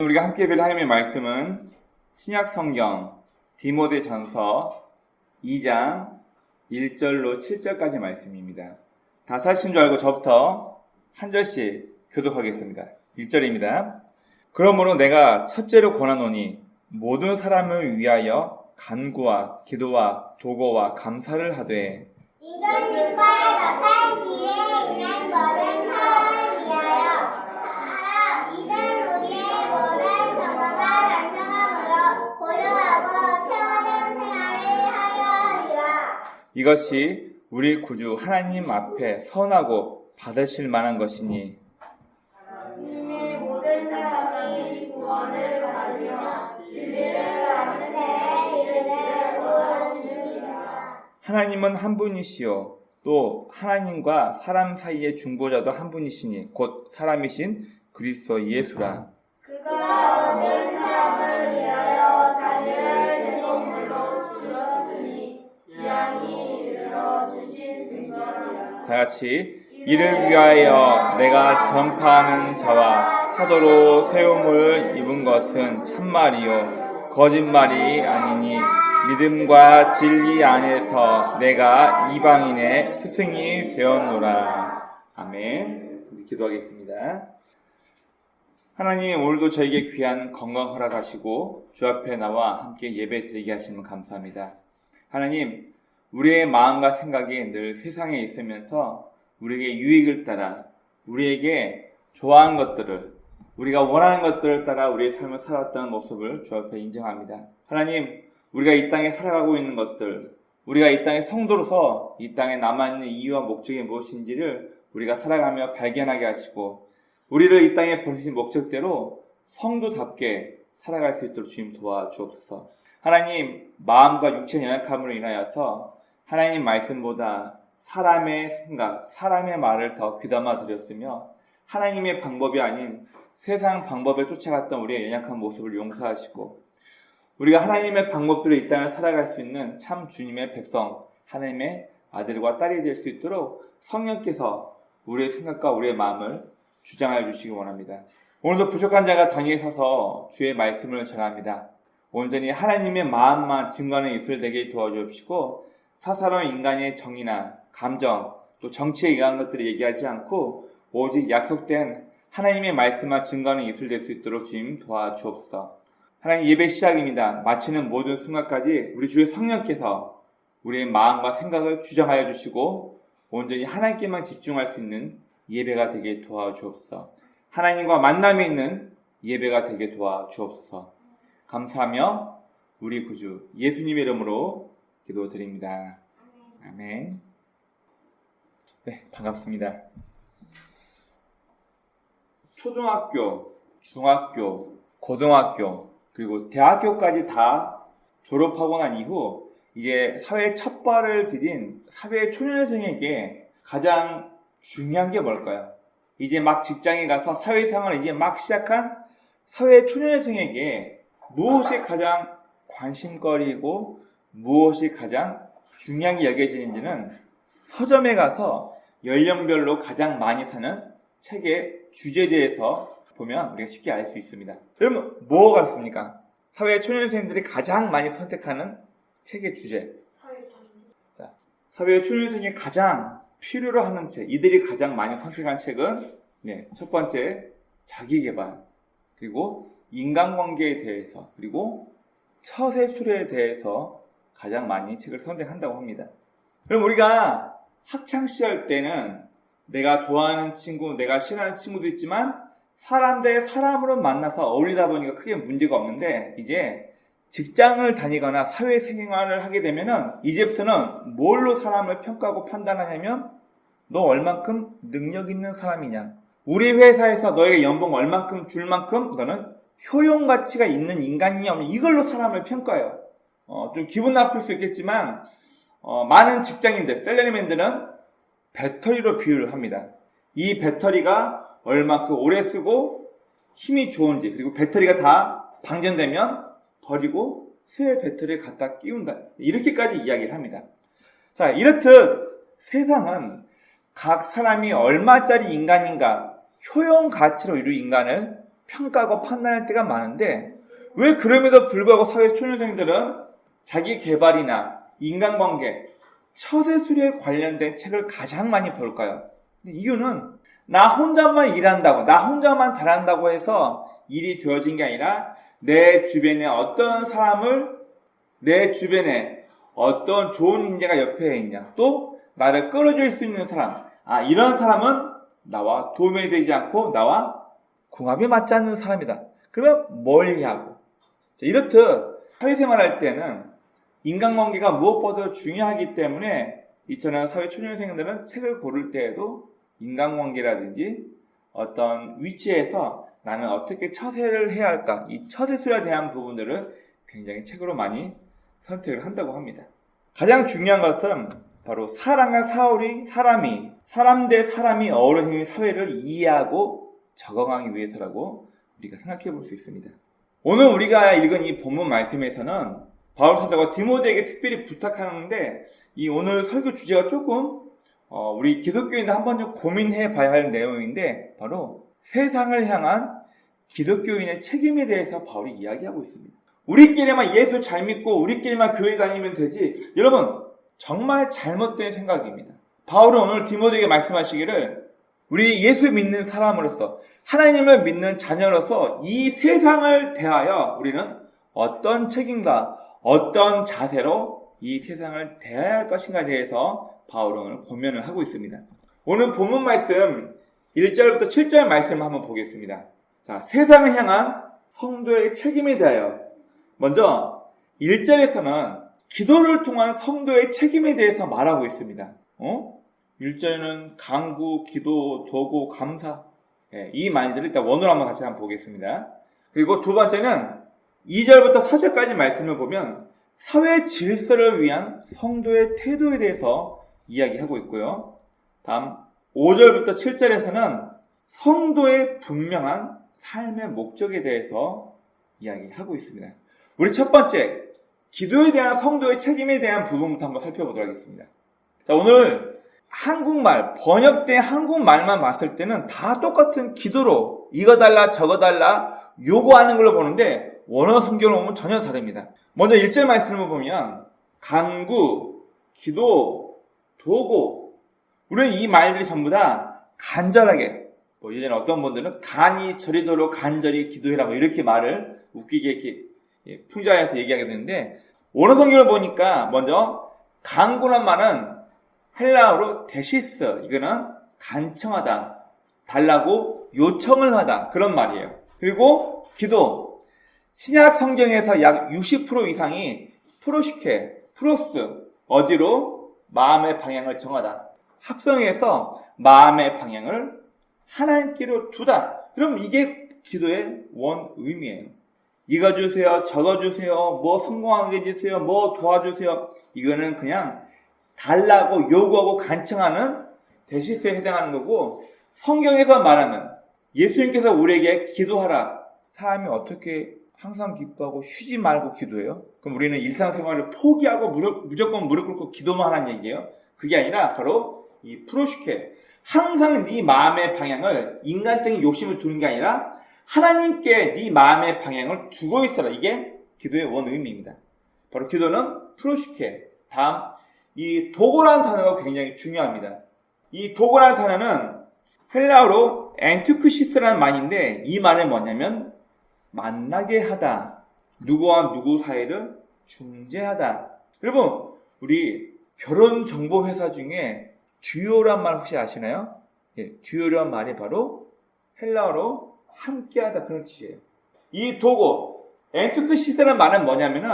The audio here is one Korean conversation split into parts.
우리가 함께 볼 하나님의 말씀은 신약성경 디모데전서 2장 1절로 7절까지 말씀입니다. 다 사신 줄 알고 저부터 한 절씩 교독하겠습니다. 1절입니다. 그러므로 내가 첫째로 권하노니 모든 사람을 위하여 간구와 기도와 도고와 감사를 하되 임금님과의 답한 길에 있는 모든 사람을 위하여 이는 우리의 모든 경험과 단정함으로 고요하고 평안한 생활을 하려 하리라. 이것이 우리 구주 하나님 앞에 선하고 받으실 만한 것이니 하나님의 모든 사람이 구원을 받으며 진리를 아는 데에 이르되 원하시느니라. 하나님은 한 분이시요 또 하나님과 사람 사이의 중보자도 한 분이시니 곧 사람이신 그리스도 예수라. 그가 모든 사람을 위하여 자기를 대속물로 주었으니 이양이 이르러 주신 증거니라. 다같이 이를 위하여 내가 전파하는 자와 사도로 세움을 입은 것은 참말이요 거짓말이 아니니 믿음과 진리 안에서 내가 이방인의 스승이 되었노라. 아멘. 우리 기도하겠습니다. 하나님, 오늘도 저에게 귀한 건강 허락하시고 주 앞에 나와 함께 예배 드리게 하시면 감사합니다. 하나님, 우리의 마음과 생각이 늘 세상에 있으면서 우리에게 유익을 따라 우리에게 좋아하는 것들을 우리가 원하는 것들을 따라 우리의 삶을 살았던 모습을 주 앞에 인정합니다. 하나님, 우리가 이 땅에 살아가고 있는 것들, 우리가 이 땅의 성도로서 이 땅에 남아있는 이유와 목적이 무엇인지를 우리가 살아가며 발견하게 하시고 우리를 이 땅에 보내신 목적대로 성도답게 살아갈 수 있도록 주님 도와주옵소서. 하나님, 마음과 육체의 연약함으로 인하여서 하나님 말씀보다 사람의 생각, 사람의 말을 더 귀담아 드렸으며 하나님의 방법이 아닌 세상 방법에 쫓아갔던 우리의 연약한 모습을 용서하시고 우리가 하나님의 방법대로 이 땅을 살아갈 수 있는 참 주님의 백성, 하나님의 아들과 딸이 될 수 있도록 성령께서 우리의 생각과 우리의 마음을 주장하여 주시기 원합니다. 오늘도 부족한 자가 당위에 서서 주의 말씀을 전합니다. 온전히 하나님의 마음만 증거하는 입술 되게 도와주옵시고 사사로운 인간의 정의나 감정 또 정치에 의한 것들을 얘기하지 않고 오직 약속된 하나님의 말씀만 증거하는 입술 될 수 있도록 주님 도와주옵소서. 하나님, 예배 시작입니다. 마치는 모든 순간까지 우리 주의 성령께서 우리의 마음과 생각을 주장하여 주시고 온전히 하나님께만 집중할 수 있는 예배가 되게 도와주옵소서. 하나님과 만남이 있는 예배가 되게 도와주옵소서. 감사하며 우리 구주 예수님의 이름으로 기도드립니다. 아멘. 네, 반갑습니다. 초등학교, 중학교, 고등학교 그리고 대학교까지 다 졸업하고 난 이후 이제 사회 첫 발을 디딘 사회 초년생에게 가장 중요한 게 뭘까요? 이제 막 직장에 가서 사회생활을 이제 막 시작한 사회 초년생에게 무엇이 가장 관심거리고 무엇이 가장 중요하게 여겨지는지는 서점에 가서 연령별로 가장 많이 사는 책의 주제에 대해서 보면 우리가 쉽게 알 수 있습니다. 여러분, 뭐가 같습니까? 사회 초년생들이 가장 많이 선택하는 책의 주제. 자, 사회 초년생이 가장 필요로 하는 책, 이들이 가장 많이 선택한 책은 첫 번째 자기계발, 그리고 인간관계에 대해서, 그리고 처세술에 대해서 가장 많이 책을 선택한다고 합니다. 그럼 우리가 학창시절 때는 내가 좋아하는 친구, 내가 싫어하는 친구도 있지만 사람 대 사람으로 만나서 어울리다 보니까 크게 문제가 없는데 이제 직장을 다니거나 사회생활을 하게 되면은 이제부터는 뭘로 사람을 평가하고 판단하냐면 너 얼만큼 능력 있는 사람이냐, 우리 회사에서 너에게 연봉 얼만큼 줄 만큼 너는 효용 가치가 있는 인간이냐, 이걸로 사람을 평가해요. 좀 기분 나쁠 수 있겠지만 많은 직장인들, 셀러리맨들은 배터리로 비유를 합니다. 이 배터리가 얼만큼 오래 쓰고 힘이 좋은지, 그리고 배터리가 다 방전되면 버리고 새 배터리를 갖다 끼운다, 이렇게까지 이야기를 합니다. 자, 이렇듯 세상은 각 사람이 얼마짜리 인간인가, 효용 가치로 이루 인간을 평가하고 판단할 때가 많은데 왜 그럼에도 불구하고 사회 초년생들은 자기 개발이나 인간관계, 처세술에 관련된 책을 가장 많이 볼까요? 이유는 나 혼자만 일한다고, 나 혼자만 잘한다고 해서 일이 되어진 게 아니라 내 주변에 어떤 사람을, 내 주변에 어떤 좋은 인재가 옆에 있냐, 또 나를 끌어줄 수 있는 사람, 이런 사람은 나와 도움이 되지 않고 나와 궁합이 맞지 않는 사람이다. 그러면 멀리하고. 이렇듯 사회생활할 때는 인간관계가 무엇보다 중요하기 때문에 이처럼 사회 초년생들은 책을 고를 때에도 인간관계라든지 어떤 위치에서 나는 어떻게 처세를 해야 할까, 이 처세술에 대한 부분들을 굉장히 책으로 많이 선택을 한다고 합니다. 가장 중요한 것은 바로 사람과 사람이 사람 대 사람이 어우러지는 사회를 이해하고 적응하기 위해서라고 우리가 생각해 볼 수 있습니다. 오늘 우리가 읽은 이 본문 말씀에서는 바울 사도가 디모데에게 특별히 부탁하는데 이 오늘 설교 주제가 조금 우리 기독교인들 한번 좀 고민해 봐야 할 내용인데 바로 세상을 향한 기독교인의 책임에 대해서 바울이 이야기하고 있습니다. 우리끼리만 예수 잘 믿고 우리끼리만 교회 다니면 되지. 여러분 정말 잘못된 생각입니다. 바울은 오늘 디모데에게 말씀하시기를 우리 예수 믿는 사람으로서 하나님을 믿는 자녀로서 이 세상을 대하여 우리는 어떤 책임과 어떤 자세로 이 세상을 대해야 할 것인가에 대해서 바울은 오늘 고민을 하고 있습니다. 오늘 본문 말씀 1절부터 7절 말씀을 한번 보겠습니다. 자, 세상을 향한 성도의 책임에 대하여 먼저 1절에서는 기도를 통한 성도의 책임에 대해서 말하고 있습니다. 1절에는 간구, 기도, 도구, 감사 이 말들을 일단 원어로 한번 같이 한번 보겠습니다. 그리고 두 번째는 2절부터 4절까지 말씀을 보면 사회 질서를 위한 성도의 태도에 대해서 이야기하고 있고요. 다음 5절부터 7절에서는 성도의 분명한 삶의 목적에 대해서 이야기하고 있습니다. 우리 첫 번째, 기도에 대한 성도의 책임에 대한 부분부터 한번 살펴보도록 하겠습니다. 자, 오늘 한국말, 번역된 한국말만 봤을 때는 다 똑같은 기도로 이거 달라 저거 달라 요구하는 걸로 보는데 원어 성경을 보면 전혀 다릅니다. 먼저 1절 말씀을 보면 간구, 기도, 도구 우리는 이 말들이 전부 다 간절하게 예전에 어떤 분들은 간이 저리도록 간절히 기도해라 이렇게 말을 웃기게 이렇게 풍자해서 얘기하게 되는데 원어 성경을 보니까 먼저 간구란 말은 헬라어로 데시스 이거는 간청하다 달라고 요청을 하다 그런 말이에요. 그리고 기도 신약 성경에서 약 60% 이상이 프로시케 프로스 어디로 마음의 방향을 정하다 합성해서 마음의 방향을 하나님께로 두다. 그럼 이게 기도의 원 의미예요. 이거 주세요, 저거 주세요, 뭐 성공하게 해주세요, 뭐 도와주세요. 이거는 그냥 달라고 요구하고 간청하는 데시스에 해당하는 거고 성경에서 말하는 예수님께서 우리에게 기도하라. 사람이 어떻게 항상 기뻐하고 쉬지 말고 기도해요? 그럼 우리는 일상생활을 포기하고 무조건 무릎 꿇고 기도만 하는 얘기예요? 그게 아니라 바로 이 프로시케 항상 네 마음의 방향을 인간적인 욕심을 두는 게 아니라 하나님께 네 마음의 방향을 두고 있어라. 이게 기도의 원 의미입니다. 바로 기도는 프로시케. 다음 이 도고라는 단어가 굉장히 중요합니다. 이 도고라는 단어는 헬라어로 엔투크시스라는 말인데 이 말은 뭐냐면 만나게 하다. 누구와 누구 사이를 중재하다. 여러분 우리 결혼정보회사 중에 듀오란 말 혹시 아시나요? 예, 듀오란 말이 바로 헬라어로 함께하다 그런 뜻이에요. 이 도고 엔투크시스라는 말은 뭐냐면은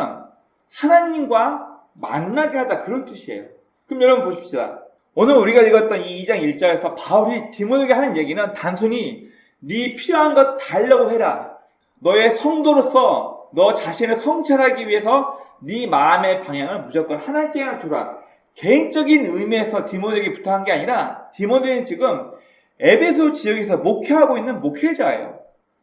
하나님과 만나게 하다 그런 뜻이에요. 그럼 여러분 보십시다. 오늘 우리가 읽었던 이 2장 1절에서 바울이 디모데에게 하는 얘기는 단순히 네 필요한 것 달라고 해라. 너의 성도로서 너 자신을 성찰하기 위해서 네 마음의 방향을 무조건 하나님께 두라. 개인적인 의미에서 디모데에게 부탁한 게 아니라 디모데는 지금 에베소 지역에서 목회하고 있는 목회자예요.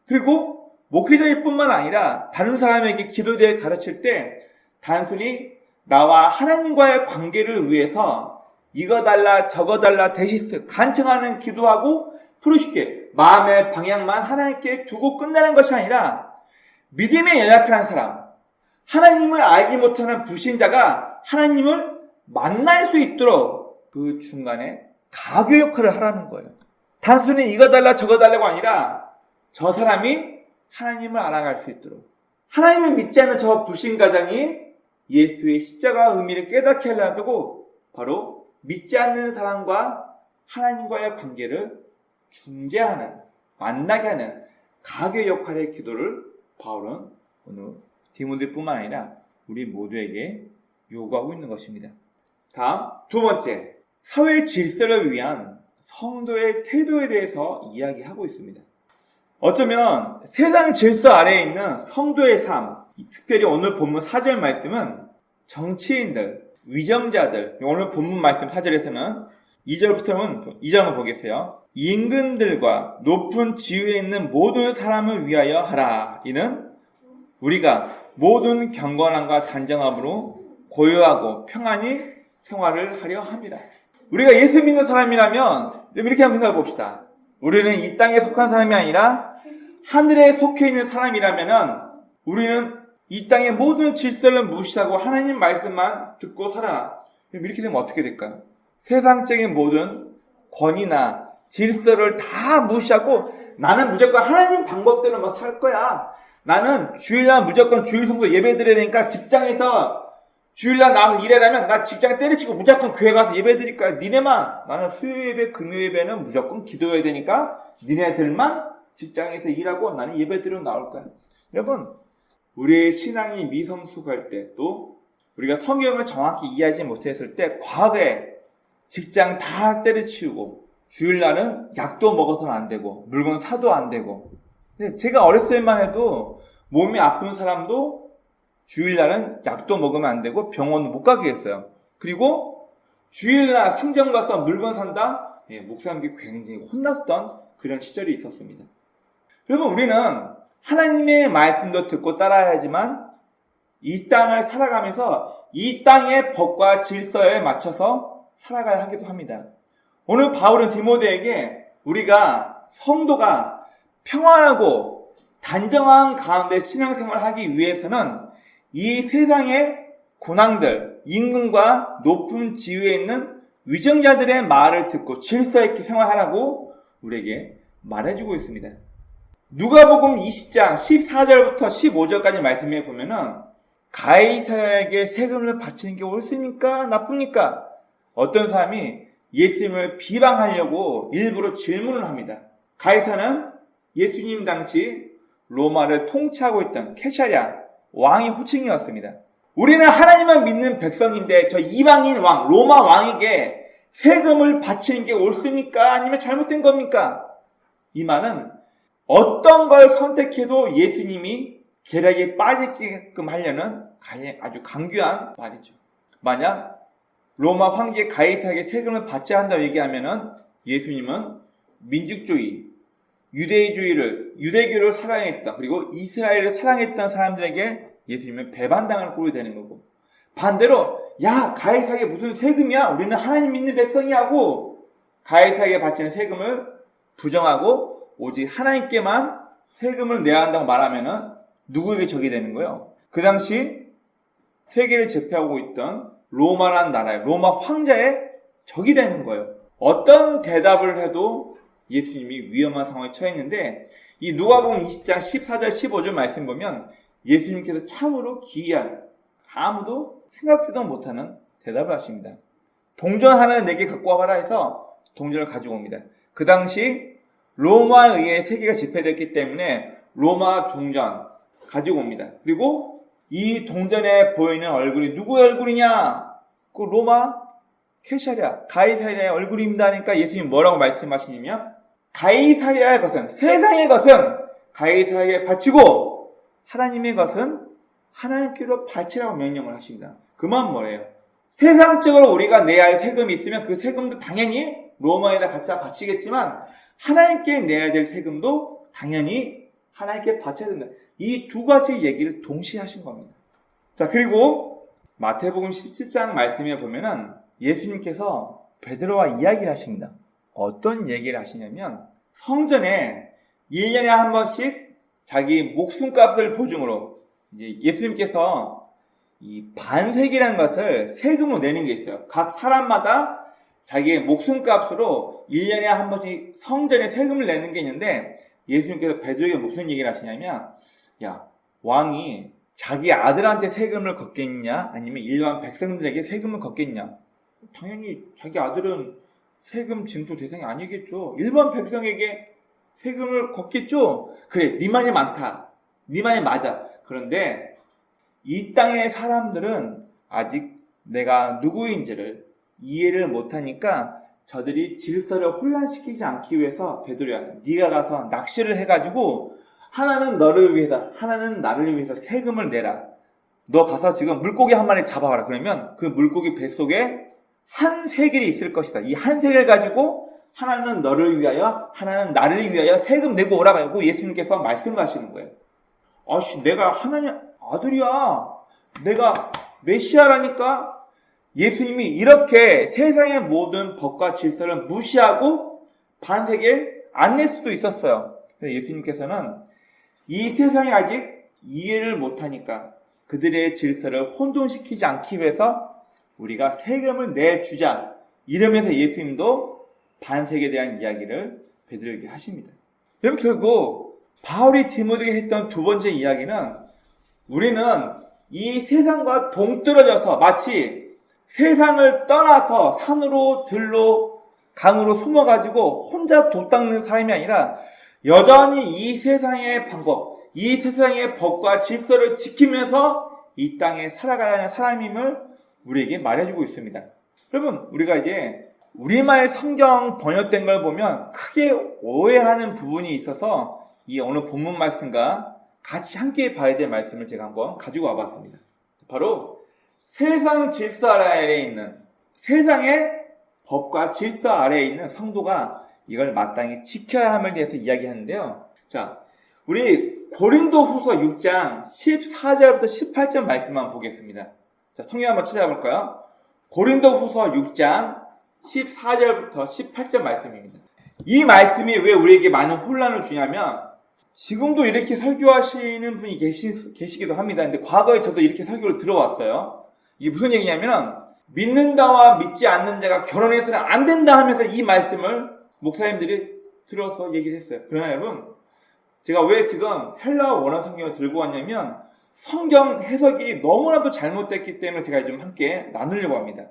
그리고 목회자일 뿐만 아니라 다른 사람에게 기도에 대해 가르칠 때 단순히 나와 하나님과의 관계를 위해서 이거 달라 저거 달라 데시스 간청하는 기도하고 프로쉽게 마음의 방향만 하나님께 두고 끝나는 것이 아니라 믿음에 연약한 사람, 하나님을 알지 못하는 불신자가 하나님을 만날 수 있도록 그 중간에 가교 역할을 하라는 거예요. 단순히 이거 달라 저거 달라고 아니라 저 사람이 하나님을 알아갈 수 있도록, 하나님을 믿지 않는 저 불신가장이 예수의 십자가 의미를 깨닫게 하려고 바로 믿지 않는 사람과 하나님과의 관계를 중재하는, 만나게 하는 가교 역할의 기도를 바울은 오늘 디모데뿐만 아니라 우리 모두에게 요구하고 있는 것입니다. 다음 두 번째, 사회 질서를 위한 성도의 태도에 대해서 이야기하고 있습니다. 어쩌면 세상 질서 아래에 있는 성도의 삶, 특별히 오늘 본문 4절 말씀은 정치인들, 위정자들, 오늘 본문 말씀 4절에서는 2절부터는 2절을 보겠어요. 임금들과 높은 지위에 있는 모든 사람을 위하여 하라. 이는 우리가 모든 경건함과 단정함으로 고요하고 평안히 생활을 하려 합니다. 우리가 예수 믿는 사람이라면 이렇게 한번 생각해 봅시다. 우리는 이 땅에 속한 사람이 아니라 하늘에 속해 있는 사람이라면 우리는 이 땅의 모든 질서를 무시하고 하나님 말씀만 듣고 살아. 이렇게 되면 어떻게 될까요? 세상적인 모든 권위나 질서를 다 무시하고 나는 무조건 하나님 방법대로만 살 거야. 나는 주일날 무조건 주일 성도 예배 드려야 되니까 직장에서 주일날 나와서 일하려면 나 직장에 때려치고 무조건 교회 가서 예배 드릴 거야. 니네만, 나는 수요 예배, 금요 예배는 무조건 기도해야 되니까 니네들만 직장에서 일하고 나는 예배 드리러 나올 거야. 여러분, 우리의 신앙이 미성숙할 때, 또 우리가 성경을 정확히 이해하지 못했을 때 과거에 직장 다 때려치우고 주일날은 약도 먹어서는 안 되고 물건 사도 안 되고, 근데 제가 어렸을 때만 해도 몸이 아픈 사람도 주일날은 약도 먹으면 안 되고 병원도 못 가게 했어요. 그리고 주일날 상점 가서 물건 산다? 목사님께 굉장히 혼났던 그런 시절이 있었습니다. 여러분, 우리는 하나님의 말씀도 듣고 따라야지만 이 땅을 살아가면서 이 땅의 법과 질서에 맞춰서 살아가야 하기도 합니다. 오늘 바울은 디모데에게 우리가 성도가 평안하고 단정한 가운데 신앙생활을 하기 위해서는 이 세상의 군왕들, 임금과 높은 지위에 있는 위정자들의 말을 듣고 질서 있게 생활하라고 우리에게 말해주고 있습니다. 누가복음 20장 14절부터 15절까지 말씀해 보면은 가이사랴에게 세금을 바치는 게 옳습니까? 나쁩니까? 어떤 사람이 예수님을 비방하려고 일부러 질문을 합니다. 가이사는 예수님 당시 로마를 통치하고 있던 케사랴 왕의 호칭이었습니다. 우리는 하나님만 믿는 백성인데 저 이방인 왕, 로마 왕에게 세금을 바치는 게 옳습니까? 아니면 잘못된 겁니까? 이 말은 어떤 걸 선택해도 예수님이 계략에 빠지게끔 하려는 아주 강교한 말이죠. 만약 로마 황제 가이사에게 세금을 받지 한다고 얘기하면은 예수님은 민족주의, 유대교를 사랑했던, 그리고 이스라엘을 사랑했던 사람들에게 예수님은 배반당하는 꼴이 되는 거고, 반대로 야, 가이사에게 무슨 세금이야? 우리는 하나님 믿는 백성이 하고 가이사에게 바치는 세금을 부정하고 오직 하나님께만 세금을 내야 한다고 말하면은 누구에게 적이 되는 거예요? 그 당시 세계를 제패하고 있던 로마라는 나라의 로마 황제의 적이 되는 거예요. 어떤 대답을 해도 예수님이 위험한 상황에 처했는데, 이 누가복음 20장 14절 15절 말씀 보면 예수님께서 참으로 기이한, 아무도 생각지도 못하는 대답을 하십니다. 동전 하나를 내게 갖고 와봐라 해서 동전을 가지고 옵니다. 그 당시 로마에 의해 세계가 제패됐기 때문에 로마 동전 가지고 옵니다. 그리고 이 동전에 보이는 얼굴이 누구의 얼굴이냐? 그 로마 케사랴, 가이사랴의 얼굴입니다 하니까 예수님 뭐라고 말씀하시냐면, 가이사랴의 것은, 세상의 것은 가이사랴에게 바치고 하나님의 것은 하나님께로 바치라고 명령을 하십니다. 그 말은 뭐예요? 세상적으로 우리가 내야 할 세금이 있으면 그 세금도 당연히 로마에다 갖다 바치겠지만 하나님께 내야 될 세금도 당연히 하나님께 바쳐야 된다. 이 두 가지 얘기를 동시에 하신 겁니다. 자, 그리고 마태복음 17장 말씀에 보면은 예수님께서 베드로와 이야기를 하십니다. 어떤 얘기를 하시냐면, 성전에 1년에 한 번씩 자기 목숨값을 보증으로 이제 예수님께서 이 반세기라는 것을 세금으로 내는 게 있어요. 각 사람마다 자기의 목숨값으로 1년에 한 번씩 성전에 세금을 내는 게 있는데 예수님께서 베드로에게 무슨 얘기를 하시냐면 야, 왕이 자기 아들한테 세금을 걷겠냐 아니면 일반 백성들에게 세금을 걷겠냐? 당연히 자기 아들은 세금 징수 대상이 아니겠죠. 일반 백성에게 세금을 걷겠죠. 그래, 네 말이 많다. 네 말이 맞아. 그런데 이 땅의 사람들은 아직 내가 누구인지를 이해를 못하니까 저들이 질서를 혼란시키지 않기 위해서 베드로야, 네가 가서 낚시를 해가지고 하나는 너를 위해서, 하나는 나를 위해서 세금을 내라. 너 가서 지금 물고기 한 마리 잡아와라. 그러면 그 물고기 뱃속에 한 세겔이 있을 것이다. 이 한 세겔 가지고 하나는 너를 위하여, 하나는 나를 위하여 세금 내고 오라고 예수님께서 말씀하시는 거예요. 아씨, 내가 하나님 아들이야. 내가 메시아라니까. 예수님이 이렇게 세상의 모든 법과 질서를 무시하고 반세겔 안 낼 수도 있었어요. 그래서 예수님께서는 이 세상이 아직 이해를 못하니까 그들의 질서를 혼돈시키지 않기 위해서 우리가 세금을 내주자. 이러면서 예수님도 반세계에 대한 이야기를 베드로에게 하십니다. 그럼 결국 바울이 디모데에게 했던 두 번째 이야기는 우리는 이 세상과 동떨어져서 마치 세상을 떠나서 산으로 들로 강으로 숨어가지고 혼자 돛 닦는 사람이 아니라 여전히 이 세상의 방법, 이 세상의 법과 질서를 지키면서 이 땅에 살아가야 하는 사람임을 우리에게 말해주고 있습니다. 여러분, 우리가 이제 우리말 성경 번역된 걸 보면 크게 오해하는 부분이 있어서 이 오늘 본문 말씀과 같이 함께 봐야 될 말씀을 제가 한번 가지고 와봤습니다. 바로 세상 질서 아래에 있는, 세상의 법과 질서 아래에 있는 성도가 이걸 마땅히 지켜야 함을 대해서 이야기하는데요. 자, 우리 고린도후서 6장 14절부터 18절 말씀만 보겠습니다. 자, 성경 한번 찾아볼까요? 고린도후서 6장 14절부터 18절 말씀입니다. 이 말씀이 왜 우리에게 많은 혼란을 주냐면 지금도 이렇게 설교하시는 분이 계시기도 합니다. 근데 과거에 저도 이렇게 설교를 들어왔어요. 이게 무슨 얘기냐면 믿는다와 믿지 않는 자가 결혼해서는 안 된다 하면서 이 말씀을 목사님들이 들어서 얘기를 했어요. 그러나 여러분, 제가 왜 지금 헬라어 원어 성경을 들고 왔냐면 성경 해석이 너무나도 잘못됐기 때문에 제가 좀 함께 나누려고 합니다.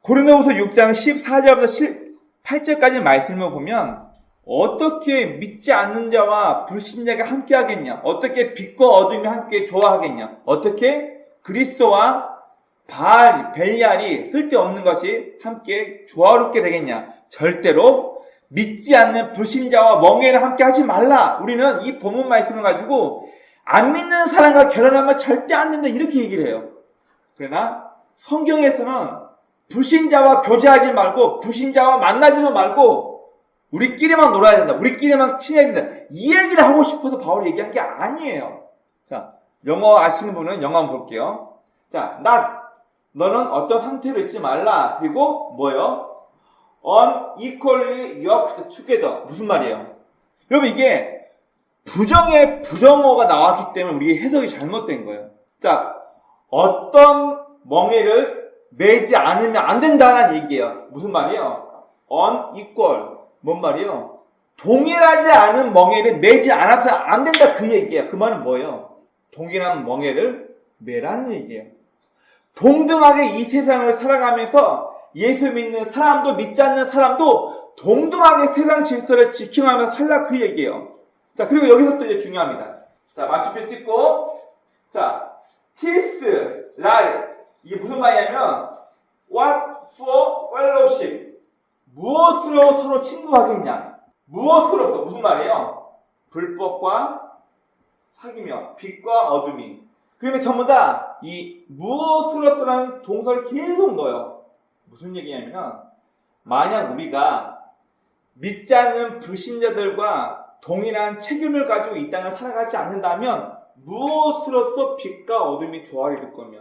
고린도후서 6장 14절부터 8절까지 말씀을 보면 어떻게 믿지 않는 자와 불신자가 함께 하겠냐? 어떻게 빛과 어둠이 함께 조화하겠냐? 어떻게 그리스도와 바알, 벨리알이 쓸데없는 것이 함께 조화롭게 되겠냐? 절대로 믿지 않는 불신자와 멍에를 함께 하지 말라. 우리는 이 본문 말씀을 가지고 안 믿는 사람과 결혼하면 절대 안 된다 이렇게 얘기를 해요. 그러나 성경에서는 불신자와 교제하지 말고 불신자와 만나지만 말고 우리끼리만 놀아야 된다. 우리끼리만 친해야 된다. 이 얘기를 하고 싶어서 바울이 얘기한 게 아니에요. 자, 영어 아시는 분은 영어 한번 볼게요. 자, 너는 어떤 상태로 있지 말라. 그리고 뭐예요? unequally yoked together. 무슨 말이에요? 여러분, 이게 부정의 부정어가 나왔기 때문에 우리 해석이 잘못된 거예요. 자, 어떤 멍에를 매지 않으면 안 된다는 얘기예요. 무슨 말이에요? unequal. 뭔 말이에요? 동일하지 않은 멍에를 매지 않아서 안 된다 그 얘기예요. 그 말은 뭐예요? 동일한 멍에를 매라는 얘기예요. 동등하게 이 세상을 살아가면서 예수 믿는 사람도 믿지 않는 사람도 동등하게 세상 질서를 지켜가면서 살라 그 얘기예요. 자, 그리고 여기서부터 이제 중요합니다. 자, 맞춤표 찍고, 자, 티스, 랄. 이게 무슨 말이냐면, what for fellowship. 무엇으로 서로 친구하겠냐? 무엇으로서 무슨 말이에요? 불법과 사귀며, 빛과 어둠이. 그러면 전부 다 이 무엇으로서라는 동사를 계속 넣어요. 무슨 얘기냐면, 만약 우리가 믿지 않는 불신자들과 동일한 책임을 가지고 이 땅을 살아가지 않는다면 무엇으로서 빛과 어둠이 조화를 이룰 거며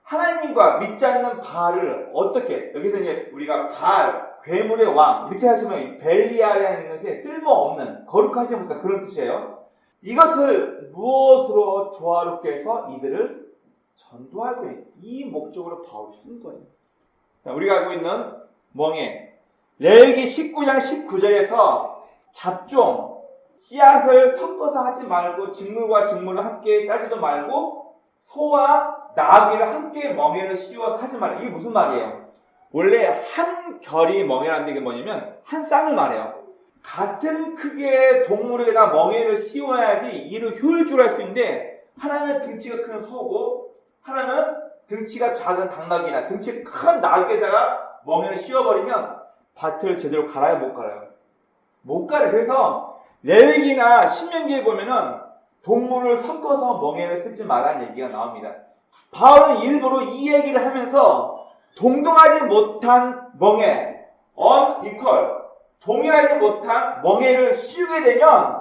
하나님과 믿지 않는 바알을 어떻게 여기서 이제 우리가 바알 괴물의 왕 이렇게 하시면 벨리알이라는 것이 쓸모없는 거룩하지 못한 그런 뜻이에요. 이것을 무엇으로 조화롭게 해서 이들을 전도할 거예요. 이 목적으로 바울이 쓴 거예요. 자, 우리가 알고 있는 멍에 레위기 19장 19절에서 잡종 씨앗을 섞어서 하지 말고 직물과 직물을 함께 짜지도 말고 소와 나귀를 함께 멍에를 씌워서 하지 말라. 이게 무슨 말이에요? 원래 한 결이 멍에라는 게 이게 뭐냐면 한 쌍을 말해요. 같은 크기의 동물에다 멍에를 씌워야지 이를 효율적으로 할 수 있는데 하나는 등치가 큰 소고 하나는 등치가 작은 당나귀나 등치 큰 나귀에다가 멍에를 씌워버리면 밭을 제대로 갈아요? 못 갈아요? 못 갈아요. 그래서 레위기나 신명기에 보면은 동물을 섞어서 멍에를 쓰지 말라는 얘기가 나옵니다. 바울은 일부러 이 얘기를 하면서 동등하지 못한 멍에, unequal, 동일하지 못한 멍에를 씌우게 되면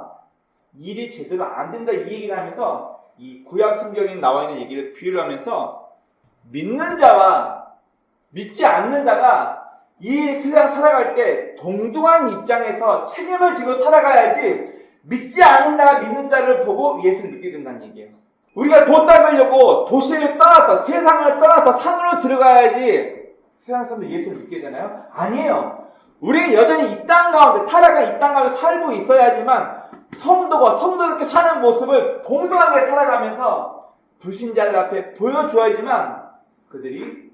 일이 제대로 안 된다 이 얘기를 하면서 이 구약 성경에 나와 있는 얘기를 비유를 하면서 믿는 자와 믿지 않는 자가 이 세상 살아갈 때 동등한 입장에서 책임을 지고 살아가야지 믿지 않는 자가 믿는 자를 보고 예수를 믿게 된다는 얘기예요. 우리가 돈 닦으려고 도시를 떠나서 세상을 떠나서 산으로 들어가야지 세상 사람들 예수를 믿게 되나요? 아니에요. 우리는 여전히 이 땅 가운데 타락한 이 땅 가운데 살고 있어야지만 성도가 성도답게 사는 모습을 동등하게 살아가면서 불신자들 앞에 보여줘야지만 그들이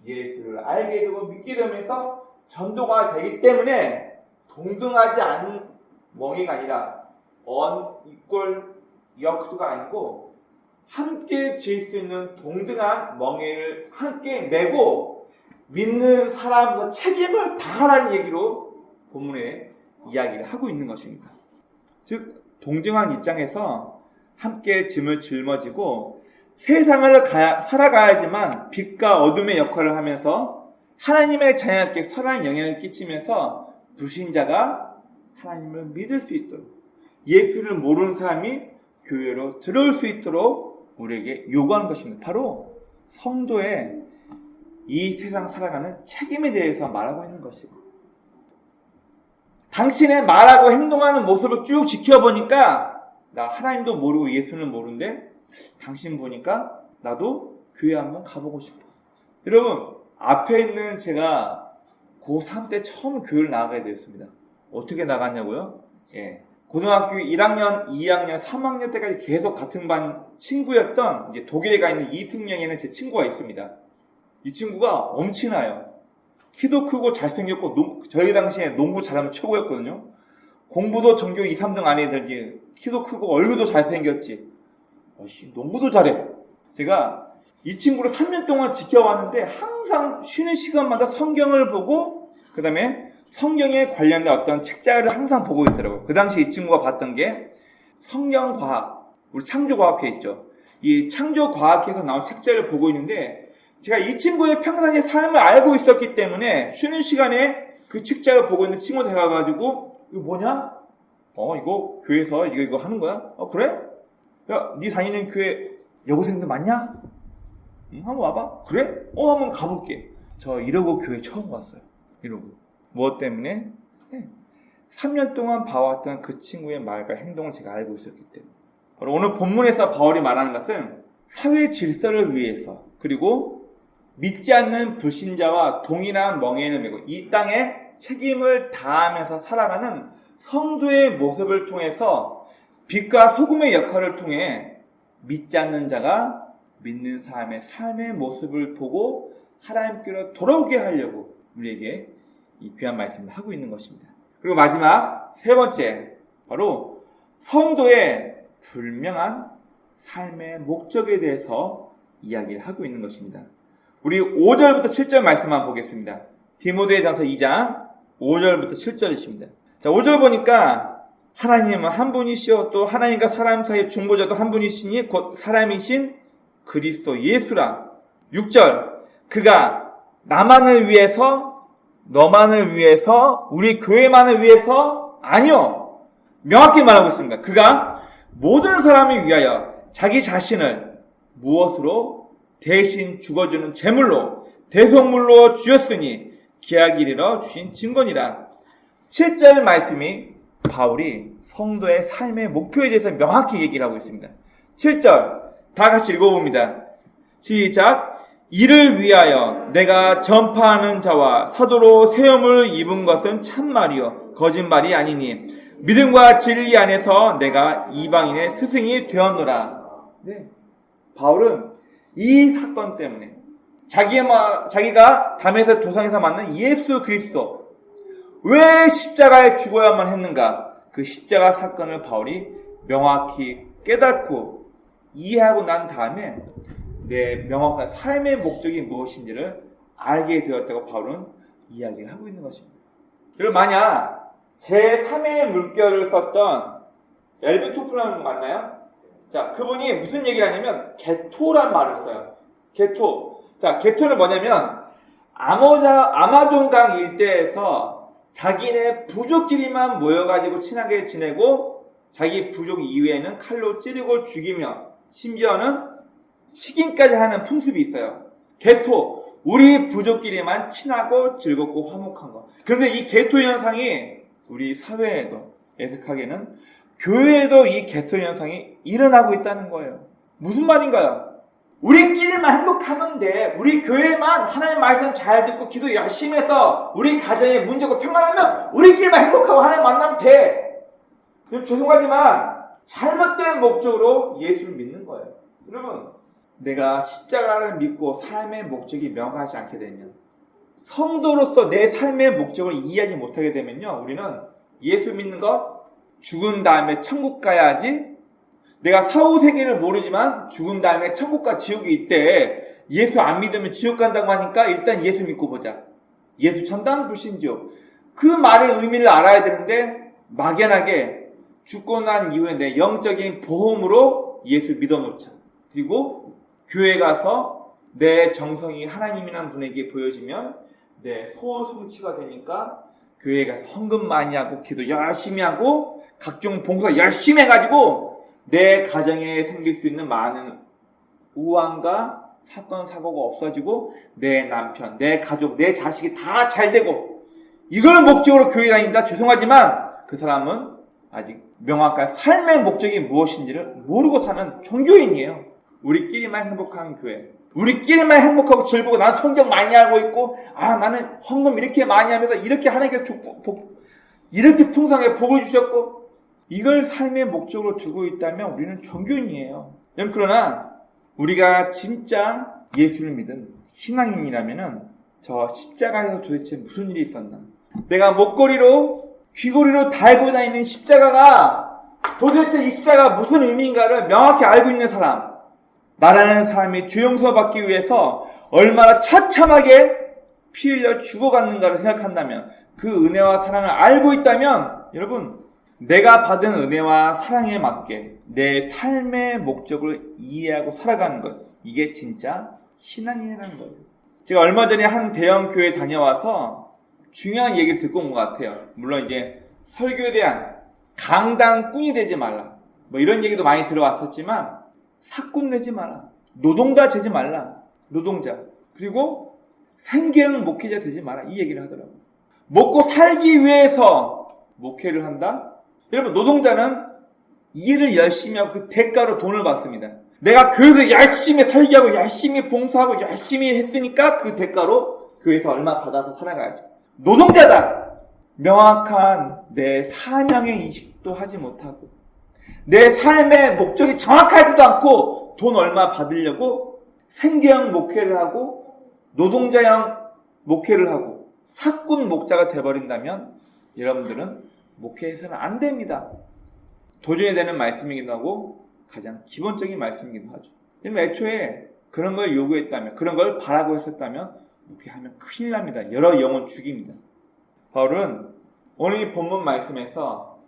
예수를 알게 되고 믿게 되면서 전도가 되기 때문에 동등하지 않은 멍에가 아니라 unequal yoke가 아니고 함께 질 수 있는 동등한 멍에를 함께 메고 믿는 사람의 책임을 다하라는 얘기로 본문에 이야기를 하고 있는 것입니다. 즉 동등한 입장에서 함께 짐을 짊어지고 세상을 살아가야지만 빛과 어둠의 역할을 하면서 하나님의 자녀에게 선한 영향을 끼치면서 불신자가 하나님을 믿을 수 있도록 예수를 모르는 사람이 교회로 들어올 수 있도록 우리에게 요구하는 것입니다. 바로 성도의 이 세상 살아가는 책임에 대해서 말하고 있는 것이고 당신의 말하고 행동하는 모습을 쭉 지켜보니까 나 하나님도 모르고 예수는 모르는데 당신 보니까 나도 교회 한번 가보고 싶어. 여러분 앞에 있는 제가 고3 때 처음 교회를 나가게 되었습니다. 어떻게 나갔냐고요? 예. 고등학교 1학년, 2학년, 3학년 때까지 계속 같은 반 친구였던 이제 독일에 가 있는 이승영이라는 제 친구가 있습니다. 이 친구가 엄청나요. 키도 크고 잘생겼고 저희 당시에 농구 잘하면 최고였거든요. 공부도 전교 2, 3등 안에 들기 키도 크고 얼굴도 잘생겼지. 농구도 잘해. 제가 이 친구를 3년 동안 지켜왔는데 항상 쉬는 시간마다 성경을 보고 그 다음에 성경에 관련된 어떤 책자를 항상 보고 있더라고요. 그 당시 이 친구가 봤던 게 성경과학, 우리 창조과학회 있죠. 이 창조과학회에서 나온 책자를 보고 있는데 제가 이 친구의 평상시의 삶을 알고 있었기 때문에 쉬는 시간에 그 책자를 보고 있는 친구한테 가가지고 이거 뭐냐? 이거 교회에서 이거 하는 거야? 그래? 야, 네 다니는 교회 여고생들 많냐? 한번 와봐. 그래? 한번 가볼게. 저 이러고 교회 처음 왔어요. 이러고. 무엇 때문에? 3년 동안 봐왔던 그 친구의 말과 행동을 제가 알고 있었기 때문에. 바로 오늘 본문에서 바울이 말하는 것은 사회 질서를 위해서 그리고 믿지 않는 불신자와 동일한 멍에를 메고 이 땅에 책임을 다하면서 살아가는 성도의 모습을 통해서 빛과 소금의 역할을 통해 믿지 않는 자가 믿는 사람의 삶의 모습을 보고 하나님께로 돌아오게 하려고 우리에게 이 귀한 말씀을 하고 있는 것입니다. 그리고 마지막 세 번째 바로 성도의 분명한 삶의 목적에 대해서 이야기를 하고 있는 것입니다. 우리 5절부터 7절 말씀만 보겠습니다. 디모데전서 2장 5절부터 7절이십니다. 자, 5절 보니까 하나님은 한 분이시요 또 하나님과 사람 사이의 중보자도 한 분이시니 곧 사람이신 그리스도 예수라. 6절 그가 나만을 위해서 너만을 위해서 우리 교회만을 위해서 아니요 명확히 말하고 있습니다. 그가 모든 사람을 위하여 자기 자신을 무엇으로 대신 죽어주는 제물로 대속물로 주었으니 기약 이르러 주신 증거니라. 7절 말씀이 바울이 성도의 삶의 목표에 대해서 명확히 얘기를 하고 있습니다. 7절 다 같이 읽어봅니다. 시작. 이를 위하여 내가 전파하는 자와 사도로 세움을 입은 것은 참말이요 거짓말이 아니니 믿음과 진리 안에서 내가 이방인의 스승이 되었노라. 네. 바울은 이 사건 때문에 자기가 담에서 도상에서 만난 예수 그리스도 왜 십자가에 죽어야만 했는가, 그 십자가 사건을 바울이 명확히 깨닫고 이해하고 난 다음에 내 명확한 삶의 목적이 무엇인지를 알게 되었다고 바울은 이야기를 하고 있는 것입니다. 그리고 만약 제3의 물결을 썼던 엘빈 토프라는 분 맞나요? 자, 그분이 무슨 얘기를 하냐면 게토란 말을 써요. 게토. 자, 게토는 뭐냐면 아마존강 일대에서 자기네 부족끼리만 모여가지고 친하게 지내고 자기 부족 이외에는 칼로 찌르고 죽이며 심지어는 식인까지 하는 풍습이 있어요. 게토. 우리 부족끼리만 친하고 즐겁고 화목한 거. 그런데 이 게토 현상이 우리 사회에도, 애석하게는 교회에도 이 게토 현상이 일어나고 있다는 거예요. 무슨 말인가요? 우리끼리만 행복하면 돼. 우리 교회만 하나님 말씀 잘 듣고 기도 열심히 해서 우리 가정에 문제고 평안하면 우리끼리만 행복하고 하나님 만나면 돼. 죄송하지만 잘못된 목적으로 예수를 믿는 거예요. 여러분, 내가 십자가를 믿고 삶의 목적이 명확하지 않게 되면, 성도로서 내 삶의 목적을 이해하지 못하게 되면요, 우리는 예수 믿는 것, 죽은 다음에 천국 가야지, 내가 사후 세계를 모르지만 죽은 다음에 천국과 지옥이 있대, 예수 안 믿으면 지옥 간다고 하니까 일단 예수 믿고 보자. 예수 천당 불신지옥. 그 말의 의미를 알아야 되는데 막연하게 죽고 난 이후에 내 영적인 보험으로 예수 믿어놓자. 그리고 교회 가서 내 정성이 하나님이라는 분에게 보여지면 내 소원 성취가 되니까 교회 가서 헌금 많이 하고 기도 열심히 하고 각종 봉사 열심히 해가지고 내 가정에 생길 수 있는 많은 우환과 사건 사고가 없어지고 내 남편, 내 가족, 내 자식이 다 잘 되고 이걸 목적으로 교회 다닌다. 죄송하지만 그 사람은 아직 명확한 삶의 목적이 무엇인지를 모르고 사는 종교인이에요. 우리끼리만 행복한 교회, 우리끼리만 행복하고 즐거워, 나는 성경 많이 알고 있고, 나는 헌금 이렇게 많이 하면서 이렇게 하나님께 이렇게 풍성하게 복을 주셨고, 이걸 삶의 목적으로 두고 있다면 우리는 종교인이에요. 그러나 우리가 진짜 예수를 믿은 신앙인이라면은 저 십자가에서 도대체 무슨 일이 있었나? 내가 목걸이로 귀걸이로 달고 다니는 십자가가 도대체 이 십자가가 무슨 의미인가를 명확히 알고 있는 사람, 나라는 사람이 죄 용서받기 위해서 얼마나 처참하게 피 흘려 죽어갔는가를 생각한다면, 그 은혜와 사랑을 알고 있다면, 여러분, 내가 받은 은혜와 사랑에 맞게 내 삶의 목적을 이해하고 살아가는 것, 이게 진짜 신앙이라는 거예요. 제가 얼마 전에 한 대형 교회 다녀와서 중요한 얘기를 듣고 온 것 같아요. 물론 이제 설교에 대한 강당꾼이 되지 말라, 뭐 이런 얘기도 많이 들어왔었지만, 사꾼 내지 마라, 노동자 되지 말라, 노동자. 그리고 생계형 목회자 되지 마라, 이 얘기를 하더라고요. 먹고 살기 위해서 목회를 한다? 여러분, 노동자는 일을 열심히 하고 그 대가로 돈을 받습니다. 내가 교회에서 열심히 설교하고 열심히 봉사하고 열심히 했으니까 그 대가로 교회에서 얼마 받아서 살아가야죠. 노동자다! 명확한 내 사명의 인식도 하지 못하고 내 삶의 목적이 정확하지도 않고 돈 얼마 받으려고 생계형 목회를 하고 노동자형 목회를 하고 사꾼 목자가 돼버린다면 여러분들은 목회해서는 안 됩니다. 도전이 되는 말씀이기도 하고 가장 기본적인 말씀이기도 하죠. 애초에 그런 걸 요구했다면, 그런 걸 바라고 했었다면 목회하면 큰일 납니다. 여러 영혼 죽입니다. 바울은 오늘 이 본문 말씀에서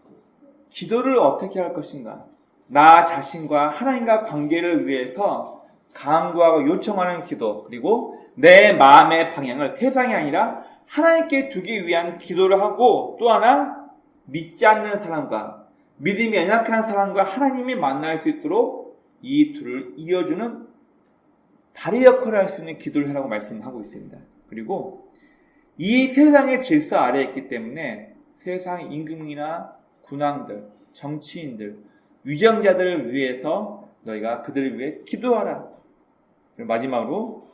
기도를 어떻게 할 것인가, 나 자신과 하나님과 관계를 위해서 간구하고 요청하는 기도, 그리고 내 마음의 방향을 세상이 아니라 하나님께 두기 위한 기도를 하고, 또 하나 믿지 않는 사람과 믿음이 연약한 사람과 하나님이 만날 수 있도록 이 둘을 이어주는 다리 역할을 할 수 있는 기도를 하라고 말씀하고 있습니다. 그리고 이 세상의 질서 아래에 있기 때문에 세상 임금이나 군왕들, 정치인들, 위정자들을 위해서 너희가 그들을 위해 기도하라. 그리고 마지막으로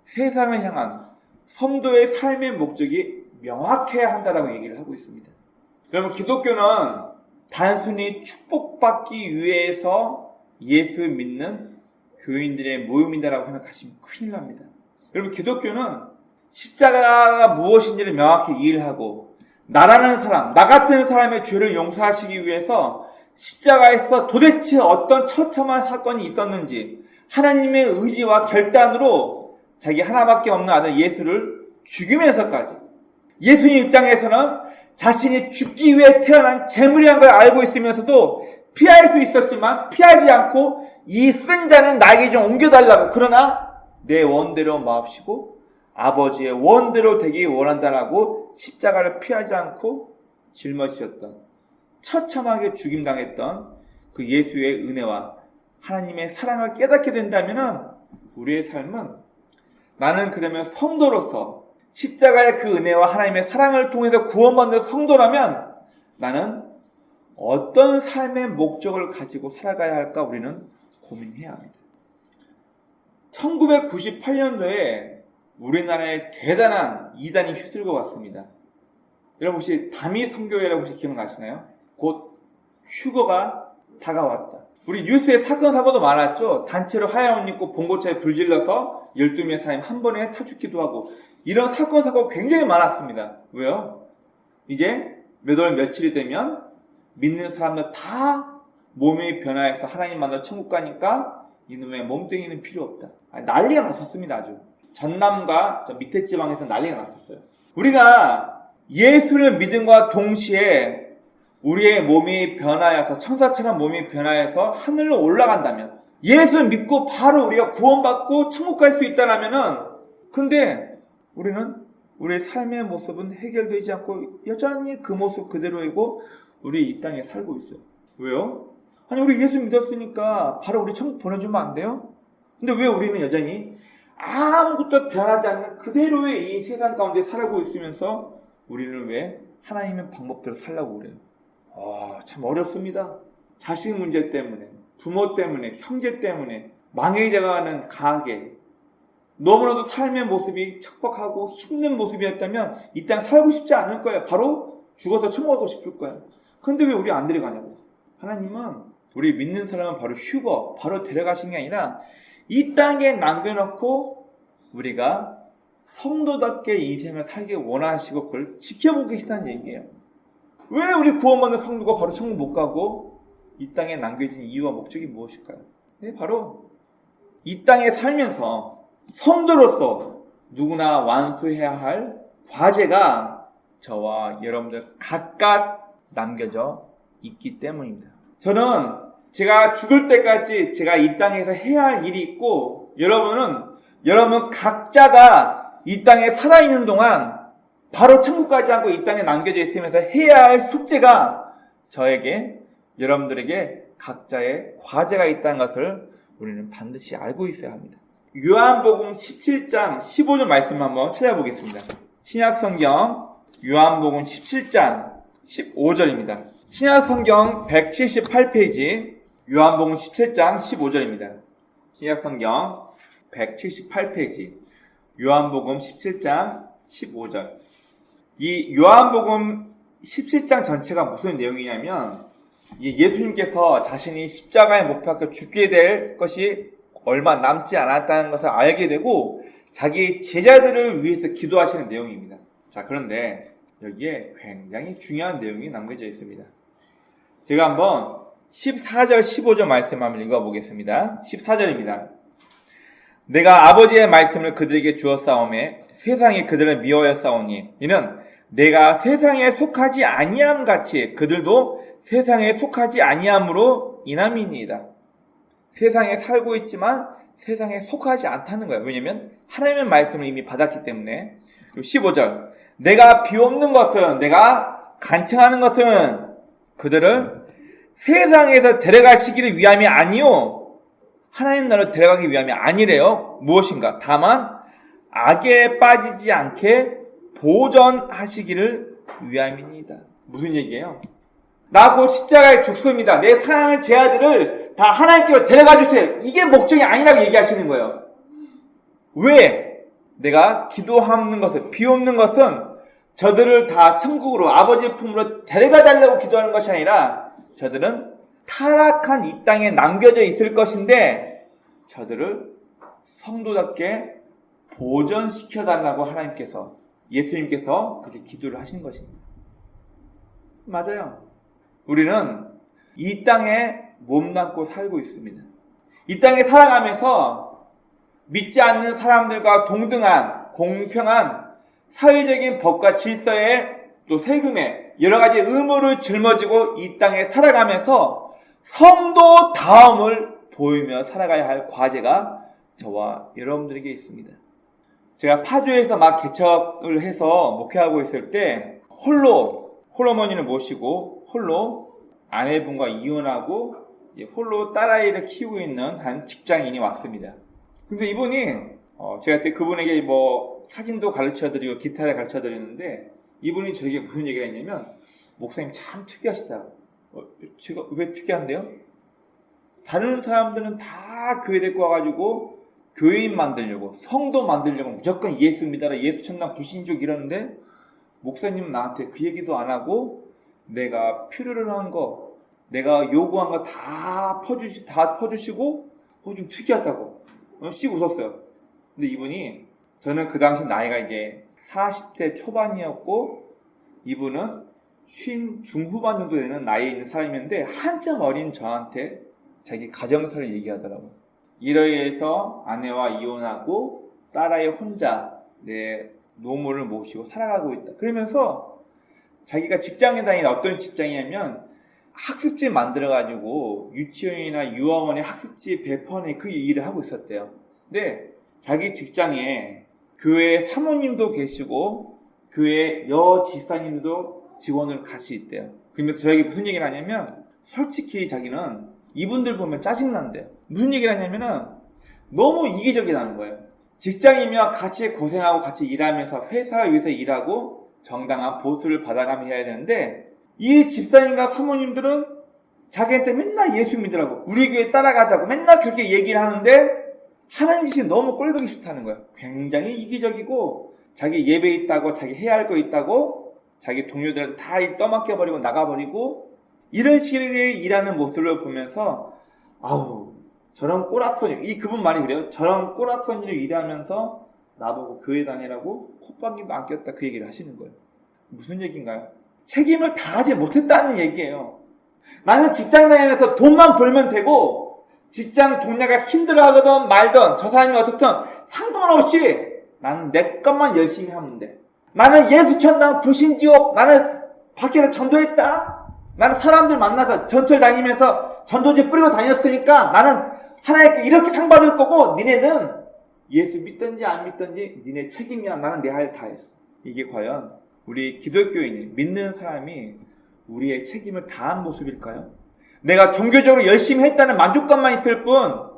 세상을 향한 성도의 삶의 목적이 명확해야 한다라고 얘기를 하고 있습니다. 여러분, 기독교는 단순히 축복받기 위해서 예수 믿는 교인들의 모임이다라고 생각하시면 큰일 납니다. 여러분, 기독교는 십자가가 무엇인지를 명확히 이해하고 나라는 사람, 나 같은 사람의 죄를 용서하시기 위해서 십자가에서 도대체 어떤 처참한 사건이 있었는지 하나님의 의지와 결단으로 자기 하나밖에 없는 아들 예수를 죽이면서까지 예수님 입장에서는 자신이 죽기 위해 태어난 재물이란 걸 알고 있으면서도 피할 수 있었지만 피하지 않고 이 쓴 자는 나에게 좀 옮겨달라고, 그러나 내 원대로 마옵시고 아버지의 원대로 되기 원한다라고 십자가를 피하지 않고 짊어지셨던, 처참하게 죽임당했던 그 예수의 은혜와 하나님의 사랑을 깨닫게 된다면 우리의 삶은, 나는 그러면 성도로서 십자가의 그 은혜와 하나님의 사랑을 통해서 구원받는 성도라면 나는 어떤 삶의 목적을 가지고 살아가야 할까 우리는 고민해야 합니다. 1998년도에 우리나라에 대단한 이단이 휩쓸고 왔습니다. 여러분 혹시 다미 선교회라고 혹시 기억나시나요? 곧 휴거가 다가왔다. 우리 뉴스에 사건 사고도 많았죠. 단체로 하얀 옷 입고 봉고차에 불질러서 12명의 사람이 한 번에 타 죽기도 하고, 이런 사건 사고가 굉장히 많았습니다. 왜요? 이제 몇 월 며칠이 되면 믿는 사람들 다 몸이 변화해서 하나님 만나 천국 가니까 이놈의 몸뚱이는 필요 없다. 난리가 났었습니다. 아주 전남과 저 밑에 지방에서 난리가 났었어요. 우리가 예수를 믿음과 동시에 우리의 몸이 변화해서 천사처럼 몸이 변화해서 하늘로 올라간다면, 예수를 믿고 바로 우리가 구원받고 천국 갈 수 있다라면은, 근데 우리는 우리의 삶의 모습은 해결되지 않고 여전히 그 모습 그대로이고 우리 이 땅에 살고 있어요. 왜요? 아니, 우리 예수 믿었으니까 바로 우리 천국 보내주면 안 돼요? 근데 왜 우리는 여전히 아무것도 변하지 않는 그대로의 이 세상 가운데 살고 있으면서 우리는 왜 하나님의 방법대로 살라고 그래요? 참 어렵습니다. 자식 문제 때문에, 부모 때문에, 형제 때문에 망해져가는 가게, 너무나도 삶의 모습이 척박하고 힘든 모습이었다면 이 땅 살고 싶지 않을 거예요. 바로 죽어서 천국 가고 싶을 거예요. 그런데 왜 우리 안 데려가냐고. 하나님은 우리 믿는 사람은 바로 휴거, 바로 데려가신 게 아니라 이 땅에 남겨놓고 우리가 성도답게 인생을 살기 원하시고 그걸 지켜보고 계시다는 얘기예요. 왜 우리 구원받는 성도가 바로 천국 못 가고 이 땅에 남겨진 이유와 목적이 무엇일까요? 바로 이 땅에 살면서 성도로서 누구나 완수해야 할 과제가 저와 여러분들 각각 남겨져 있기 때문입니다. 저는 제가 죽을 때까지 제가 이 땅에서 해야 할 일이 있고, 여러분 각자가 이 땅에 살아있는 동안 바로 천국 가지 않고 이 땅에 남겨져 있으면서 해야 할 숙제가 저에게, 여러분들에게 각자의 과제가 있다는 것을 우리는 반드시 알고 있어야 합니다. 요한복음 17장 15절 말씀 한번 찾아보겠습니다. 신약성경 요한복음 17장 15절입니다. 신약성경 178페이지 요한복음 17장 15절입니다. 신약성경 178페이지 요한복음 17장 15절. 이 요한복음 17장 전체가 무슨 내용이냐면, 예수님께서 자신이 십자가에 못 박혀 죽게 될 것이 얼마 남지 않았다는 것을 알게 되고 자기 제자들을 위해서 기도하시는 내용입니다. 자, 그런데 여기에 굉장히 중요한 내용이 남겨져 있습니다. 제가 한번 14절 15절 말씀 한번 읽어보겠습니다. 14절입니다. 내가 아버지의 말씀을 그들에게 주었사오매 세상이 그들을 미워하였사오니 이는 내가 세상에 속하지 아니함 같이 그들도 세상에 속하지 아니함으로 인함이니이다. 세상에 살고 있지만 세상에 속하지 않다는 거예요. 왜냐하면 하나님의 말씀을 이미 받았기 때문에. 그리고 15절 내가 비옵는 것은, 내가 간청하는 것은 그들을 세상에서 데려가시기를 위함이 아니요 하나님 나라로 데려가기 위함이 아니래요. 무엇인가? 다만 악에 빠지지 않게 보전하시기를 위함이니이다. 무슨 얘기예요? 나 곧 십자가에 죽습니다. 내 사랑하는 제 아들을 다 하나님께로 데려가 주세요. 이게 목적이 아니라고 얘기하시는 거예요. 왜? 내가 기도하는 것은, 비옵는 것은 저들을 다 천국으로 아버지의 품으로 데려가 달라고 기도하는 것이 아니라 저들은 타락한 이 땅에 남겨져 있을 것인데 저들을 성도답게 보전시켜 달라고 하나님께서, 예수님께서 그렇게 기도를 하신 것입니다. 맞아요. 우리는 이 땅에 몸담고 살고 있습니다. 이 땅에 살아가면서 믿지 않는 사람들과 동등한 공평한 사회적인 법과 질서에 또 세금에 여러 가지 의무를 짊어지고 이 땅에 살아가면서 성도다움을 보이며 살아가야 할 과제가 저와 여러분들에게 있습니다. 제가 파주에서 막 개척을 해서 목회하고 있을 때 홀로머니를 모시고 홀로 아내분과 이혼하고 홀로 딸아이를 키우고 있는 한 직장인이 왔습니다. 근데 이분이 제가 그때 그분에게 사진도 가르쳐드리고 기타를 가르쳐드렸는데 이분이 저에게 무슨 얘기를 했냐면 목사님 참 특이하시다고. 제가 왜 특이한데요? 다른 사람들은 다 교회 데리고 와가지고 교회인 만들려고 성도 만들려고 무조건 예수 믿어라 예수 천당 불신족 이러는데 목사님은 나한테 그 얘기도 안 하고 내가 필요로 한 거 내가 요구한 거 다 퍼주시고 좀 특이하다고 씩 웃었어요. 근데 이분이 저는 그 당시 나이가 이제 40대 초반이었고 이분은 50 중후반 정도 되는 나이에 있는 사람이었는데 한참 어린 저한테 자기 가정사를 얘기하더라고요. 이러해서 아내와 이혼하고 딸아이 혼자 내 노모를 모시고 살아가고 있다. 그러면서 자기가 직장에 다니는 어떤 직장이냐면 학습지 만들어가지고 유치원이나 유아원의 학습지 배포하는 그 일을 하고 있었대요. 근데 자기 직장에 교회 사모님도 계시고 교회 여지사님도 직원을 같이 있대요. 그러면서 저에게 무슨 얘기를 하냐면 솔직히 자기는 이분들 보면 짜증난대요. 무슨 얘기를 하냐면은 너무 이기적이라는 거예요. 직장이면 같이 고생하고 같이 일하면서 회사를 위해서 일하고 정당한 보수를 받아가며 해야 되는데 이 집사님과 사모님들은 자기한테 맨날 예수 믿으라고 우리 교회 따라가자고 맨날 그렇게 얘기를 하는데 하는 짓이 너무 꼴보기 싫다는 거예요. 굉장히 이기적이고 자기 예배 있다고 자기 해야 할 거 있다고 자기 동료들한테 다 떠맡겨버리고 나가버리고 이런 식으로 일하는 모습을 보면서 아우 저런 꼬락서니 그분 말이 그래요. 저런 꼬락서니를 일하면서 나보고 교회 다니라고 콧방귀도 안 꼈다 그 얘기를 하시는 거예요. 무슨 얘기인가요? 책임을 다하지 못했다는 얘기예요. 나는 직장 다니면서 돈만 벌면 되고 직장 동료가 힘들어하거든 말든 저 사람이 어떻든 상관없이 나는 내 것만 열심히 하면 돼. 나는 예수천당 불신지옥 나는 밖에서 전도했다. 나는 사람들 만나서 전철 다니면서 전도지 뿌리고 다녔으니까 나는 하나님께 이렇게 상 받을 거고 니네는 예수 믿든지 안 믿든지 니네 책임이야. 나는 내 할 다 했어. 이게 과연 우리 기독교인이 믿는 사람이 우리의 책임을 다한 모습일까요? 내가 종교적으로 열심히 했다는 만족감만 있을 뿐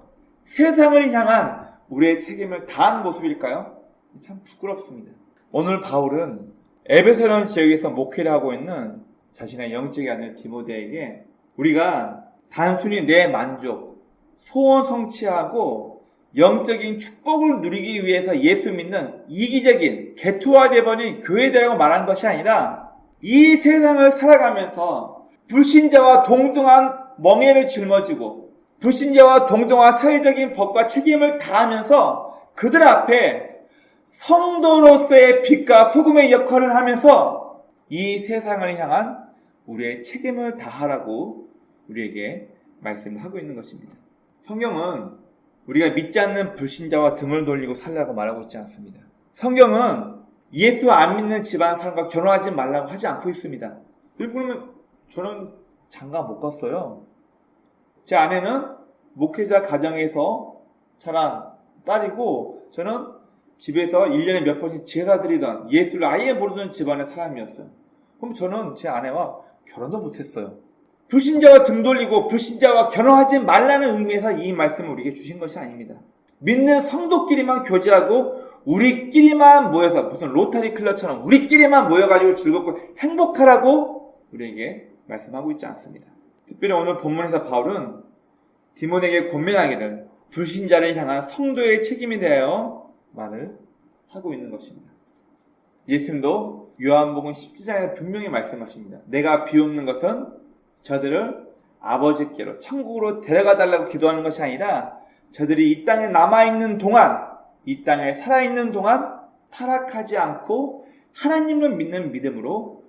세상을 향한 우리의 책임을 다한 모습일까요? 참 부끄럽습니다. 오늘 바울은 에베소는 지역에서 목회를 하고 있는 자신의 영적인 아들 디모데에게 우리가 단순히 내 만족, 소원 성취하고 영적인 축복을 누리기 위해서 예수 믿는 이기적인 개토화되어버린 교회들이라고 말하는 것이 아니라 이 세상을 살아가면서 불신자와 동등한 멍에를 짊어지고 불신자와 동등한 사회적인 법과 책임을 다하면서 그들 앞에 성도로서의 빛과 소금의 역할을 하면서 이 세상을 향한 우리의 책임을 다하라고 우리에게 말씀을 하고 있는 것입니다. 성경은 우리가 믿지 않는 불신자와 등을 돌리고 살라고 말하고 있지 않습니다. 성경은 예수 안 믿는 집안 사람과 결혼하지 말라고 하지 않고 있습니다. 그러면 저는 장가 못 갔어요. 제 아내는 목회자 가정에서 자란 딸이고 저는 집에서 1년에 몇 번씩 제사 드리던 예수를 아예 모르는 집안의 사람이었어요. 그럼 저는 제 아내와 결혼도 못했어요. 불신자와 등 돌리고 불신자와 결혼하지 말라는 의미에서 이 말씀을 우리에게 주신 것이 아닙니다. 믿는 성도끼리만 교제하고 우리끼리만 모여서 무슨 로터리 클럽처럼 우리끼리만 모여가지고 즐겁고 행복하라고 우리에게 말씀하고 있지 않습니다. 특별히 오늘 본문에서 바울은 디모데에게 권면하기를 불신자를 향한 성도의 책임에 대하여 말을 하고 있는 것입니다. 예수님도 요한복음 17장에서 분명히 말씀하십니다. 내가 비옵는 것은 저들을 아버지께로 천국으로 데려가 달라고 기도하는 것이 아니라 저들이 이 땅에 남아있는 동안, 이 땅에 살아있는 동안 타락하지 않고 하나님을 믿는 믿음으로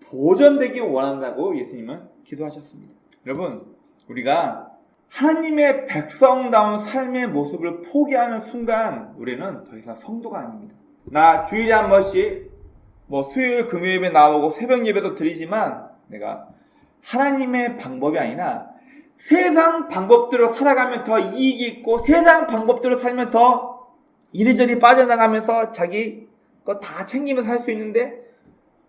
보존되기 원한다고 예수님은 기도하셨습니다. 여러분, 우리가 하나님의 백성다운 삶의 모습을 포기하는 순간 우리는 더 이상 성도가 아닙니다. 나 주일에 한 번씩 수요일 금요일에 나오고 새벽 예배도 드리지만 내가 하나님의 방법이 아니라 세상 방법대로 살아가면 더 이익이 있고 세상 방법대로 살면 더 이리저리 빠져나가면서 자기 거 다 챙기면서 살 수 있는데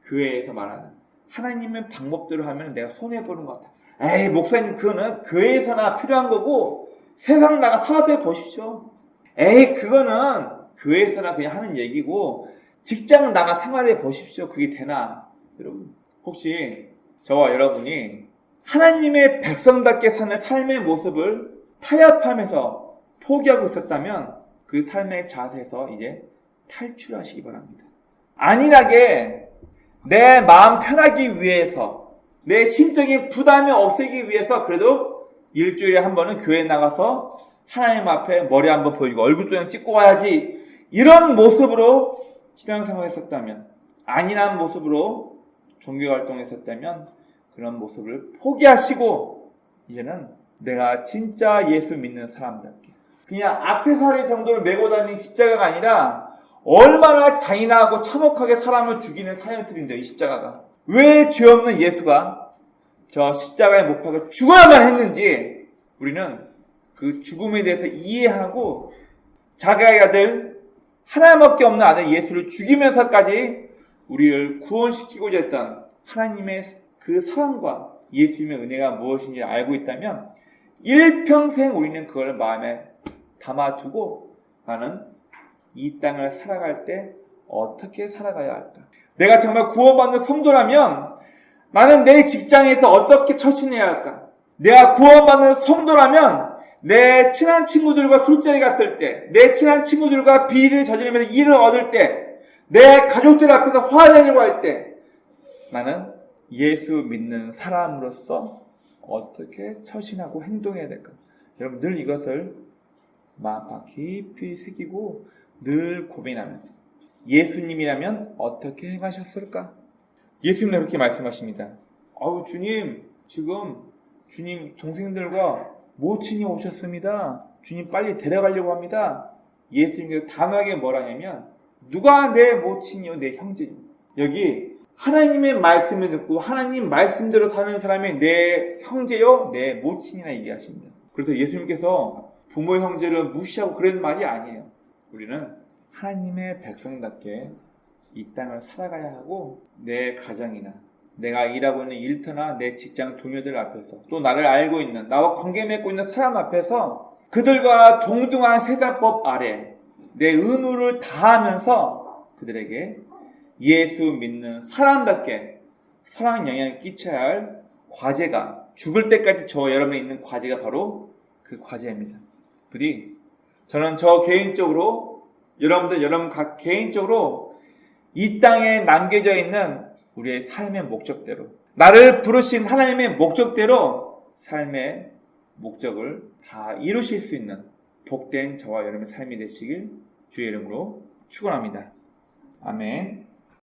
교회에서 말하는 하나님의 방법대로 하면 내가 손해보는 것 같아. 에이 목사님 그거는 교회에서나 필요한 거고 세상 나가 사업해 보십시오. 에이 그거는 교회에서나 그냥 하는 얘기고 직장 나가 생활해 보십시오. 그게 되나? 여러분 혹시 저와 여러분이 하나님의 백성답게 사는 삶의 모습을 타협하면서 포기하고 있었다면 그 삶의 자세에서 이제 탈출하시기 바랍니다. 안일하게 내 마음 편하기 위해서 내 심적인 부담이 없애기 위해서 그래도 일주일에 한 번은 교회에 나가서 하나님 앞에 머리 한번 보이고 얼굴 도장 찍고 와야지 이런 모습으로 신앙생활을 했었다면 안일한 모습으로 종교활동을 했었다면 그런 모습을 포기하시고 이제는 내가 진짜 예수 믿는 사람답게 그냥 액세서리 정도를 메고 다니는 십자가가 아니라 얼마나 잔인하고 참혹하게 사람을 죽이는 사연들인데 이 십자가가 왜 죄 없는 예수가 저 십자가에 못 박혀 죽어야만 했는지 우리는 그 죽음에 대해서 이해하고 자기의 아들 하나밖에 없는 아들 예수를 죽이면서까지 우리를 구원시키고자 했던 하나님의 그 사랑과 예수님의 은혜가 무엇인지 알고 있다면 일평생 우리는 그걸 마음에 담아두고 나는 이 땅을 살아갈 때 어떻게 살아가야 할까? 내가 정말 구원받는 성도라면 나는 내 직장에서 어떻게 처신해야 할까? 내가 구원받는 성도라면 내 친한 친구들과 술자리 갔을 때, 내 친한 친구들과 비리를 저지르면서 일을 얻을 때, 내 가족들 앞에서 화내려고 할 때 나는 예수 믿는 사람으로서 어떻게 처신하고 행동해야 될까? 여러분 늘 이것을 마음 깊이 새기고 늘 고민하면서 예수님이라면 어떻게 행하셨을까? 예수님은 그렇게 말씀하십니다. 주님 지금 주님 동생들과 모친이 오셨습니다. 주님 빨리 데려가려고 합니다. 예수님께서 단호하게 뭐라냐면 누가 내 모친이요 내 형제요. 여기 하나님의 말씀을 듣고 하나님 말씀대로 사는 사람이 내 형제요 내 모친이나 얘기하십니다. 그래서 예수님께서 부모 형제를 무시하고 그런 말이 아니에요. 우리는 하나님의 백성답게 이 땅을 살아가야 하고 내 가정이나 내가 일하고 있는 일터나 내 직장 동료들 앞에서 또 나를 알고 있는 나와 관계 맺고 있는 사람 앞에서 그들과 동등한 세상법 아래 내 의무를 다하면서 그들에게 예수 믿는 사람답게 사랑 영향을 끼쳐야 할 과제가 죽을 때까지 저와 여러분에 있는 과제가 바로 그 과제입니다. 부디 저는 저 개인적으로 여러분 각 개인적으로 이 땅에 남겨져 있는 우리의 삶의 목적대로 나를 부르신 하나님의 목적대로 삶의 목적을 다 이루실 수 있는 복된 저와 여러분의 삶이 되시길 주의 이름으로 축원합니다. 아멘.